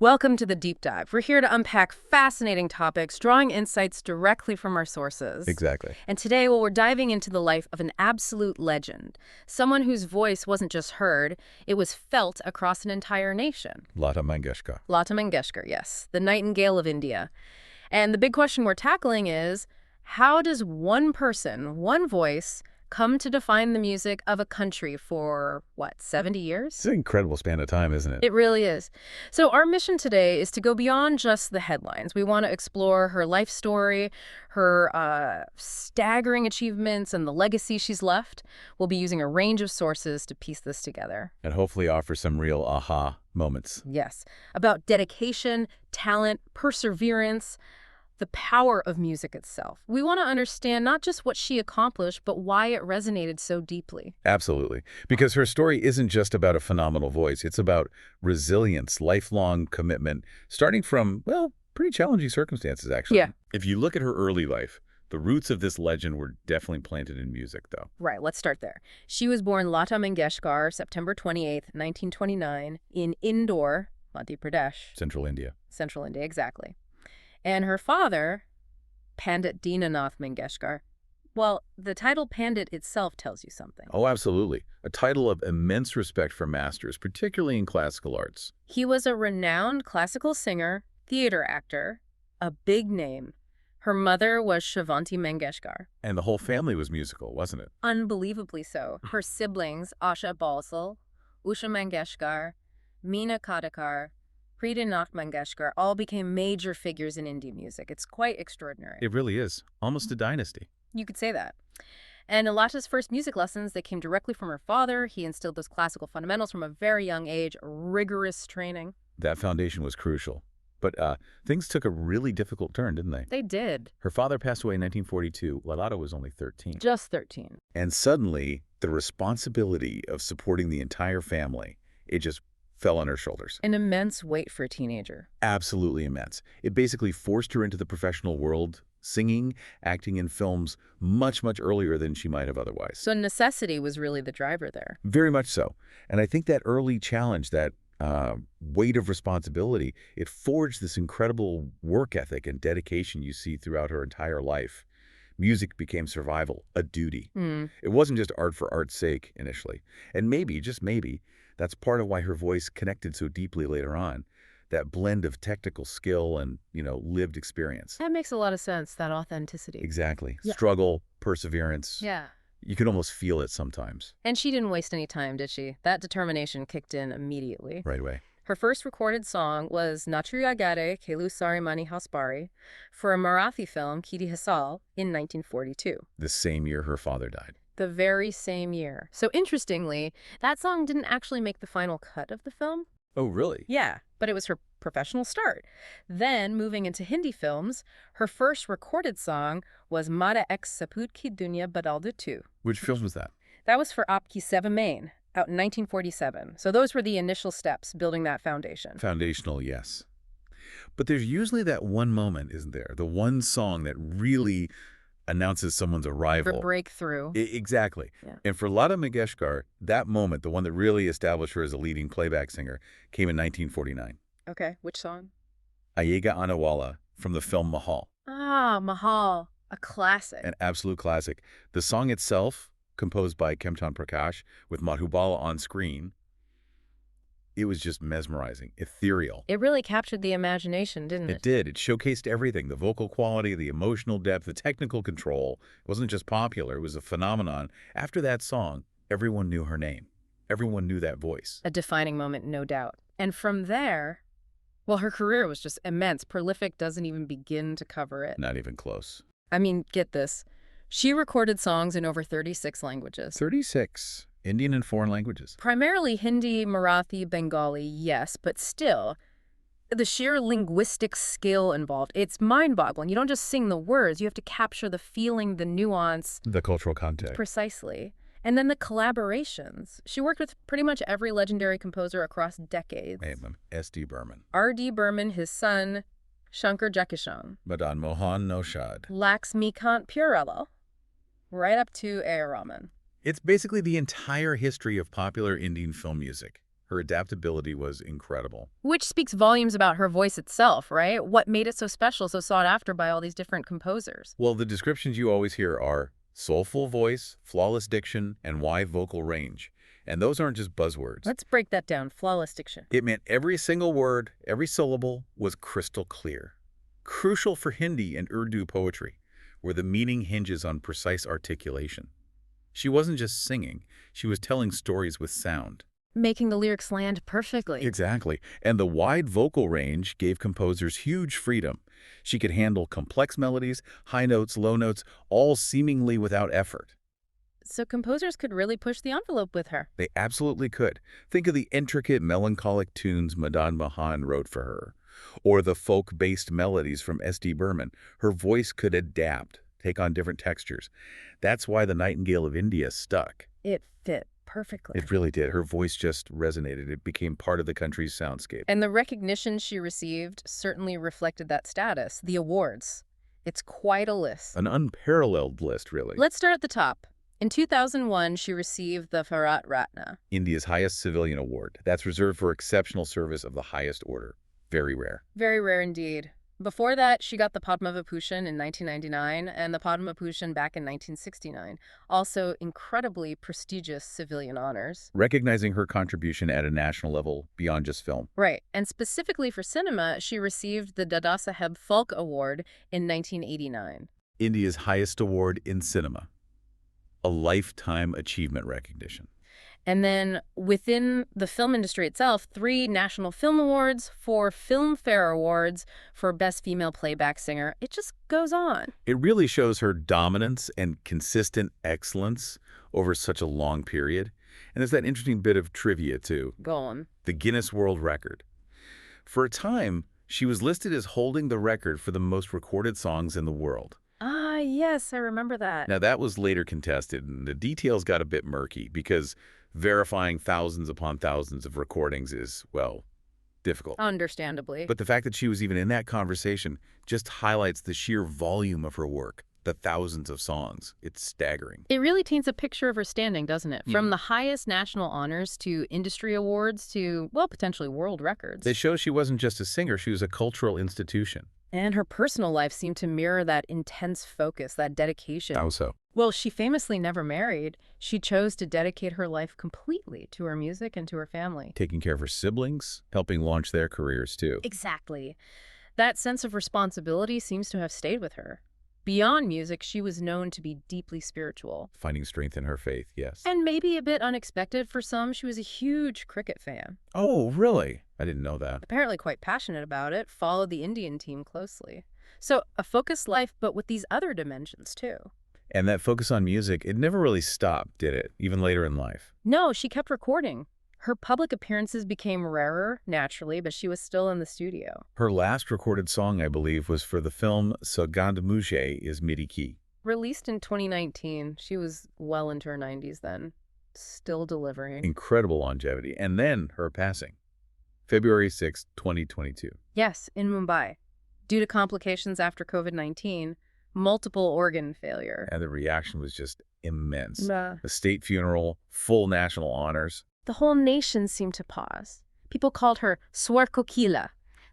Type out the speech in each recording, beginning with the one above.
Welcome to the Deep Dive. We're here to unpack fascinating topics, drawing insights directly from our sources. Exactly. And today, well, we're diving into the life of an absolute legend, someone whose voice wasn't just heard, it was felt across an entire nation. Lata Mangeshkar. Lata Mangeshkar, yes, the Nightingale of India. And the big question we're tackling is, how does one person, one voice, come to define the music of a country for, 70 years? It's an incredible span of time, isn't it? It really is. So our mission today is to go beyond just the headlines. We want to explore her life story, her staggering achievements, and the legacy she's left. We'll be using a range of sources to piece this together. And hopefully offer some real aha moments. Yes, about dedication, talent, perseverance, the power of music itself. We want to understand not just what she accomplished, but why it resonated so deeply. Absolutely. Because her story isn't just about a phenomenal voice. It's about resilience, lifelong commitment, starting from, well, pretty challenging circumstances, actually. Yeah. If you look at her early life, the roots of this legend were definitely planted in music, though. Right, let's start there. She was born Lata Mangeshkar, September 28th, 1929, in Indore, Madhya Pradesh. Central India. Central India, exactly. And her father, Pandit Dinanath Mangeshkar, well, the title Pandit itself tells you something. Oh, absolutely. A title of immense respect for masters, particularly in classical arts. He was a renowned classical singer, theater actor, a big name. Her mother was Shravanti Mangeshkar. And the whole family was musical, wasn't it? Unbelievably so. Her siblings, Asha Balsal, Usha Mangeshkar, Meena Kadakar, Nath Mangeshkar, all became major figures in Indian music. It's quite extraordinary. It really is. Almost a dynasty. You could say that. And Lata's first music lessons, they came directly from her father. He instilled those classical fundamentals from a very young age, rigorous training. That foundation was crucial. But things took a really difficult turn, didn't they? They did. Her father passed away in 1942 while Lata was only 13. Just 13. And suddenly, the responsibility of supporting the entire family, it just fell on her shoulders. An immense weight for a teenager. Absolutely immense. It basically forced her into the professional world, singing, acting in films much, much earlier than she might have otherwise. So necessity was really the driver there. Very much so. And I think that early challenge, that weight of responsibility, it forged this incredible work ethic and dedication you see throughout her entire life. Music became survival, a duty. It wasn't just art for art's sake initially. And maybe, just maybe, that's part of why her voice connected so deeply later on. That blend of technical skill and, lived experience. That makes a lot of sense, that authenticity. Exactly. Yeah. Struggle, perseverance. Yeah. You can almost feel it sometimes. And she didn't waste any time, did she? That determination kicked in immediately. Right away. Her first recorded song was Nachuriya Gare Kelu Sari Mani Haspari for a Marathi film, Kiti Hasal, in 1942. The same year her father died. The very same year. So interestingly, that song didn't actually make the final cut of the film. Oh, really? Yeah, but it was her professional start. Then, moving into Hindi films, her first recorded song was Mara X Saput Ki Dunya Badal De Tu. Which film was that? That was for Aapki Seva Main, out in 1947. So those were the initial steps building that foundation. Foundational, yes. But there's usually that one moment, isn't there? The one song that really announces someone's arrival. For breakthrough. Exactly. Yeah. And for Lata Mangeshkar, that moment, the one that really established her as a leading playback singer, came in 1949. Okay, which song? Ayega Anawala from the film Mahal. Ah, Mahal, a classic. An absolute classic. The song itself, composed by Kemchan Prakash with Madhubala on screen, it was just mesmerizing, ethereal. It really captured the imagination, didn't it? It did. It showcased everything, the vocal quality, the emotional depth, the technical control. It wasn't just popular, it was a phenomenon. After that song, everyone knew her name. Everyone knew that voice. A defining moment, no doubt. And from there, well, her career was just immense. Prolific doesn't even begin to cover it. Not even close. I mean, get this. She recorded songs in over 36 languages. 36. Indian and foreign languages. Primarily Hindi, Marathi, Bengali, yes, but still, the sheer linguistic skill involved, it's mind-boggling. You don't just sing the words, you have to capture the feeling, the nuance. The cultural context. Precisely. And then the collaborations. She worked with pretty much every legendary composer across decades. S.D. Burman. R.D. Burman, his son, Shankar Jakishan. Madan Mohan Noshad. Laxmikant Purello. Right up to A.R. Rahman. It's basically the entire history of popular Indian film music. Her adaptability was incredible. Which speaks volumes about her voice itself, right? What made it so special, so sought after by all these different composers? Well, the descriptions you always hear are soulful voice, flawless diction, and wide vocal range. And those aren't just buzzwords. Let's break that down. Flawless diction. It meant every single word, every syllable was crystal clear. Crucial for Hindi and Urdu poetry, where the meaning hinges on precise articulation. She wasn't just singing, she was telling stories with sound. Making the lyrics land perfectly. Exactly. And the wide vocal range gave composers huge freedom. She could handle complex melodies, high notes, low notes, all seemingly without effort. So composers could really push the envelope with her. They absolutely could. Think of the intricate, melancholic tunes Madan Mohan wrote for her, or the folk-based melodies from S.D. Burman. Her voice could adapt, take on different textures. That's why the Nightingale of India stuck. It fit perfectly. It really did. Her voice just resonated. It became part of the country's soundscape. And the recognition she received certainly reflected that status. The awards. It's quite a list. An unparalleled list, really. Let's start at the top. In 2001, she received the Bharat Ratna. India's highest civilian award. That's reserved for exceptional service of the highest order. Very rare. Very rare indeed. Before that, she got the Padma Vibhushan in 1999 and the Padma Bhushan back in 1969. Also incredibly prestigious civilian honors. Recognizing her contribution at a national level beyond just film. Right. And specifically for cinema, she received the Dada Saheb Phalke Award in 1989. India's highest award in cinema. A lifetime achievement recognition. And then within the film industry itself, 3 National Film Awards, 4 Filmfare Awards for Best Female Playback Singer. It just goes on. It really shows her dominance and consistent excellence over such a long period. And there's that interesting bit of trivia, too. Go on. The Guinness World Record. For a time, she was listed as holding the record for the most recorded songs in the world. Ah, yes, I remember that. Now, that was later contested, and the details got a bit murky because verifying thousands upon thousands of recordings is, well, difficult. Understandably. But the fact that she was even in that conversation just highlights the sheer volume of her work, the thousands of songs. It's staggering. It really paints a picture of her standing, doesn't it? From the highest national honors to industry awards to, well, potentially world records. It shows she wasn't just a singer, she was a cultural institution. And her personal life seemed to mirror that intense focus, that dedication. How so? Well, she famously never married. She chose to dedicate her life completely to her music and to her family. Taking care of her siblings, helping launch their careers, too. Exactly. That sense of responsibility seems to have stayed with her. Beyond music, she was known to be deeply spiritual. Finding strength in her faith, yes. And maybe a bit unexpected for some, she was a huge cricket fan. Oh, really? I didn't know that. Apparently quite passionate about it, followed the Indian team closely. So a focused life, but with these other dimensions, too. And that focus on music, it never really stopped, did it? Even later in life. No, she kept recording. Her public appearances became rarer, naturally, but she was still in the studio. Her last recorded song, I believe, was for the film Sogandh Mujhe is Meri Ki. Released in 2019, she was well into her 90s then. Still delivering. Incredible longevity. And then her passing. February 6, 2022. Yes, in Mumbai. Due to complications after COVID-19, multiple organ failure. And the reaction was just immense. Nah. A state funeral, full national honors. The whole nation seemed to pause. People called her Swar Kokila,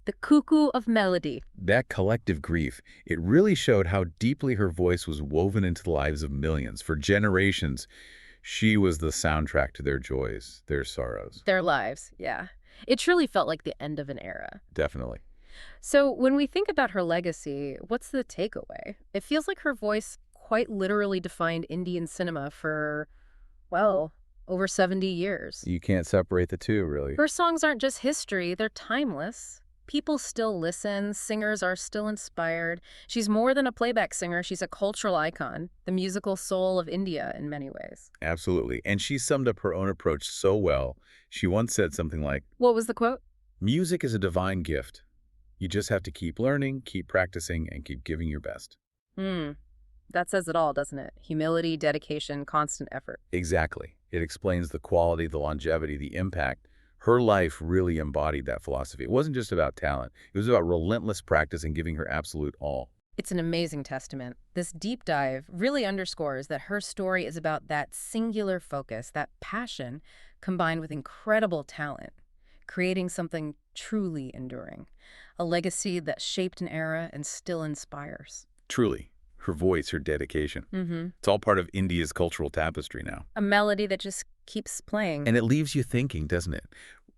the cuckoo of melody. That collective grief, it really showed how deeply her voice was woven into the lives of millions. For generations, she was the soundtrack to their joys, their sorrows. Their lives, yeah. It truly felt like the end of an era. Definitely. So when we think about her legacy, what's the takeaway? It feels like her voice quite literally defined Indian cinema for, well, over 70 years. You can't separate the two, really. Her songs aren't just history, they're timeless. People still listen, singers are still inspired. She's more than a playback singer, she's a cultural icon, the musical soul of India in many ways. Absolutely. And she summed up her own approach so well. She once said something like, What was the quote? "Music is a divine gift. You just have to keep learning, keep practicing, and keep giving your best." That says it all, doesn't it? Humility, dedication, constant effort. Exactly. It explains the quality, the longevity, the impact. Her life really embodied that philosophy. It wasn't just about talent. It was about relentless practice and giving her absolute all. It's an amazing testament. This deep dive really underscores that her story is about that singular focus, that passion, combined with incredible talent, creating something truly enduring, a legacy that shaped an era and still inspires. Truly, her voice, her dedication. Mm-hmm. It's all part of India's cultural tapestry now. A melody that just keeps playing. And it leaves you thinking, doesn't it?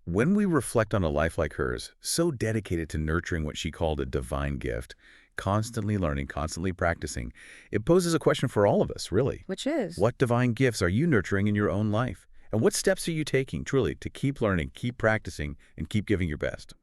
When we reflect on a life like hers, so dedicated to nurturing what she called a divine gift, constantly learning, constantly practicing, it poses a question for all of us, really. Which is? What divine gifts are you nurturing in your own life? And what steps are you taking, truly, to keep learning, keep practicing, and keep giving your best?